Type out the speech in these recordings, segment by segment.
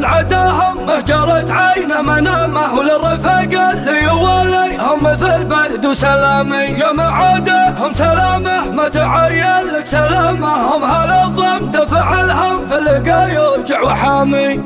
من عداهم مهجرت عينه منامه، وللرفاق اللي يواليهم مثل برد وسلامي. يا معادهم سلامه ما تعين لك سلامه، هم هالظم دفع الهم في اللقا يوجع وحامي.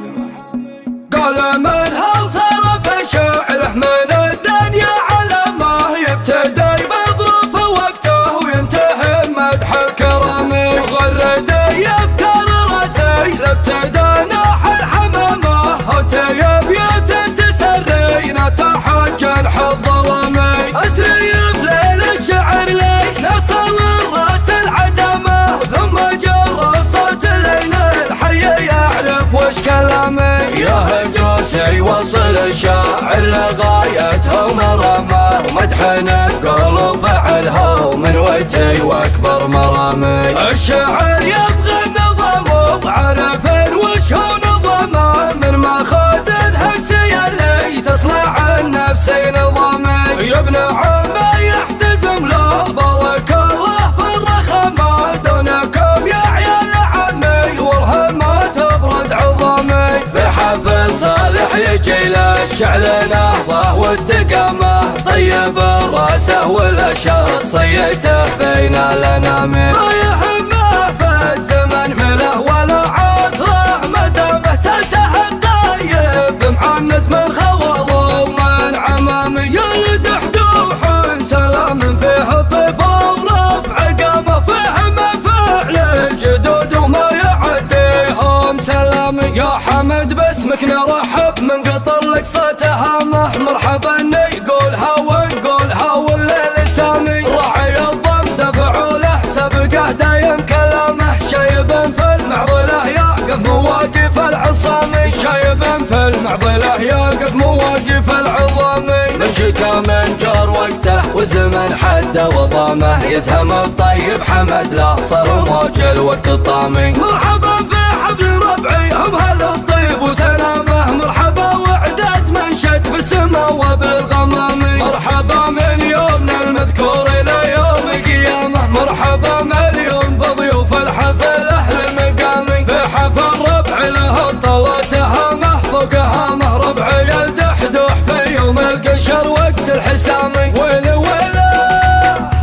قال من هل صار في شعره من الدنيا علامه، يبتدي بظروف وقته وينتهي مدح الكرامي. غرد يفكر راسي لابتدى ناح الحمامه، هوتي بيوت تسرين تحت جنح الظلامي. اسري في ليل الشعر لي نصل الراس العدمه، ثم جر الصوت لين الحي يعرف وش كلامي. يا هجوسي وصل الشاعر لغايته مرامه، ومدح نقول وفعلها ومن وجهي واكبر مرامي. الشاعر يبغى النظام وعرف وش هو نظامه، من مخازن هرسي اللي تصنع النفس نظامي. يا ابن عمي يحتزم له بارك الله في الرخامه، دونكم يا عيال عمي والهمه تبرد عظامي. في حفل صالح يجي للشعر نهضه واستقامه، طيب راسه والاشر صيته بين الانامي. ما يهمه في الزمن مله ولا عذره، مدام اساسه الطيب معنس من خوض ومن عمامي. يلد حدوح سلام فيه طيب ورفع قامه، فهم فعل الجدود وما يعديهم سلامي. يا حمد باسمك نرحب من قطر لك صوت هامه، مرحبا نقولها ونقولها والليل سامي. راعي الضم دفعوا له سبقه دايم كلامه، شايب في المعضله يقف مواقف العصامي. شايب في المعضله يقف مواقف العظامي. من شكا من جار وقته وزمن حده وضامه، يزهم الطيب حمد له صار موج الوقت الطامي. مرحبا في حفل ربعي هم هل الطيب وسلامه، مرحبا وعدات منشد في السماء وبالغمام. مرحبا من يومنا المذكور الى يوم قيامه، مرحبا مليون بضيوف الحفل اهل المقام. في حفل ربع له الطلات هامه فوق هامه، ربع يلد حدوح في يوم القشر وقت الحسامي. ويله ويله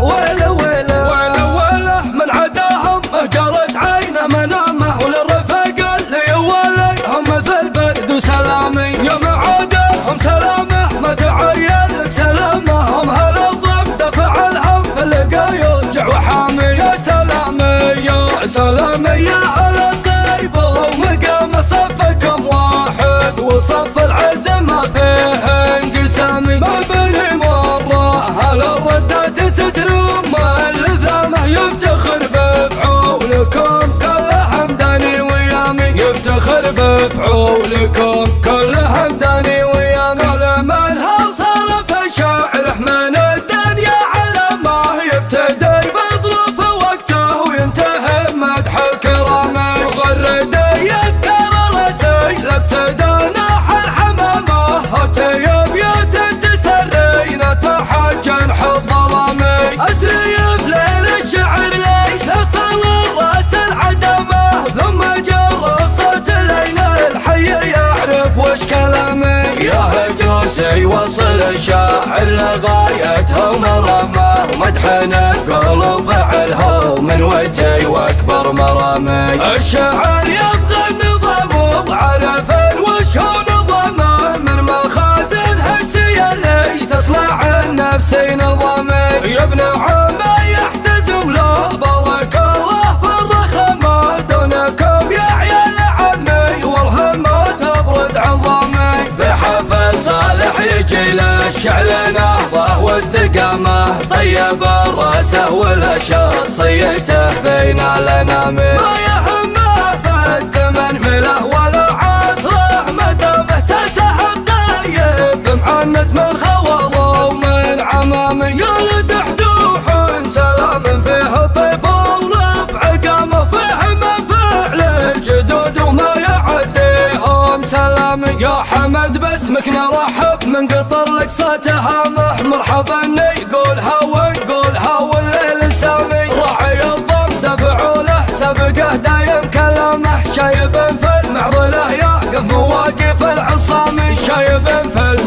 ويله ويله ويله ويله من عداهم مهجرت عينه منامه، وللرفاق اللي يواليهم مثل برد وسلامي. يا معادهم سلامه ما تعين لك سلامه، هم هالظم دفع الهم في اللقا يوجع وحامي. يا سلامي يا سلامي يا اهل الطيب ومقام صفكم واحد، وصف العزم ما فيه انقسامي. ما بني مره هل الردات ستروم اللذامه، يفتخر بفعولكم كل همداني ويامي. يفتخر بفعولكم كل همداني ويامي. من هل صار في شعره من الدنيا علامه، يبتدي بظروف وقته وينتهي مدح الكرامي. غرد يذكر راسي لابتدى ناح الحمامه، هوتي بيوت تسرين تحت جنح الظلامي. اسري في ليل الشعر لي نصل الراس العدمه، ثم جر الصوت لين الحي يعرف وش كلامي. يا هجوسي وصل الشاعر لغايته مرامه، ومدح نقول وفعلها ومن وجهي واكبر مرامي. الشاعر يبغى النظام وعرف وش هو نظامه، من مخازن هرسي اللي تصنع النفس نظامي. يا ابن عمي يحتزم له بارك الله في الرخامه، دونكم يا عيال عمي والهمه تبرد عظامي. في حفل صالح يجي للشعر نهضه واستقامه، طيب راسه والاشر صيته بين الانامي. ما يهمه في الزمن مله ولا عذره، مدام اساسه الطيب معنس من خوض ومن عمامي. يلد حدوح سلام فيه طيب ورفع قامه، فهم فعل الجدود وما يعديهم سلامي. يا حمد باسمك نرحب من قطر لك صوت هامه، مرحبا نقولها ونقولها والليل سامي. راعي الضم دفعوا له سبقه دايم كلامه، شايب في المعضله يقف مواجه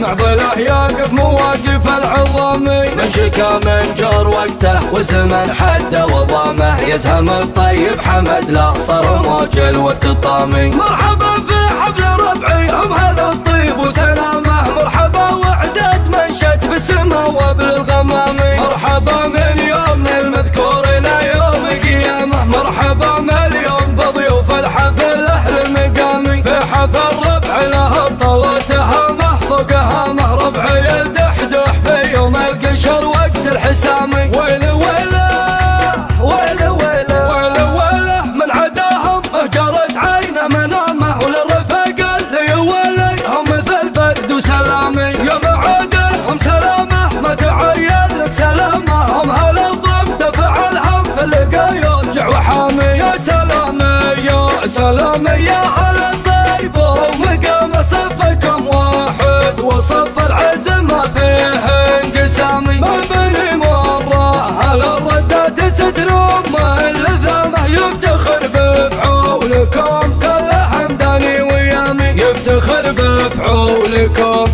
معضله يقف مواقف العظامي، من شكا من جور وقته وزمن حده وضامه، يزهم الطيب حمد لا صار موج الوقت الطامي. مرحبا في حفل ربعي هم هلا الطيب وسلامه، مرحبا وعدت منشد في السما وبالغمامي، مرحبا من يوم المذكور الى يوم قيامه، مرحبا مليون بضيوف الحفل اهل المقامي، في حفل ربع له الطلة هامه فوق هامه، ربعي الدحدح في يوم القشر وقت الحسامي. ويله ويله ويله ويله ويله ويله من عداهم جرت عينه منامه، وللرفاق اللي ولي هم مثل برد وسلامي، يا معاده هم سلامه ما تعين لك سلامه، هم هلا الضم دفع الهم في اللقا يرجع وحامي. يا سلامي يا سلامي يا هلا الطيب ومقام صفكم واحد، وصف العزم ما فيه انقسامي، ما بني مره هلا الردات سترون ما اللذامه، يفتخر بفعولكم كل حمداني ويامي، يفتخر بفعولكم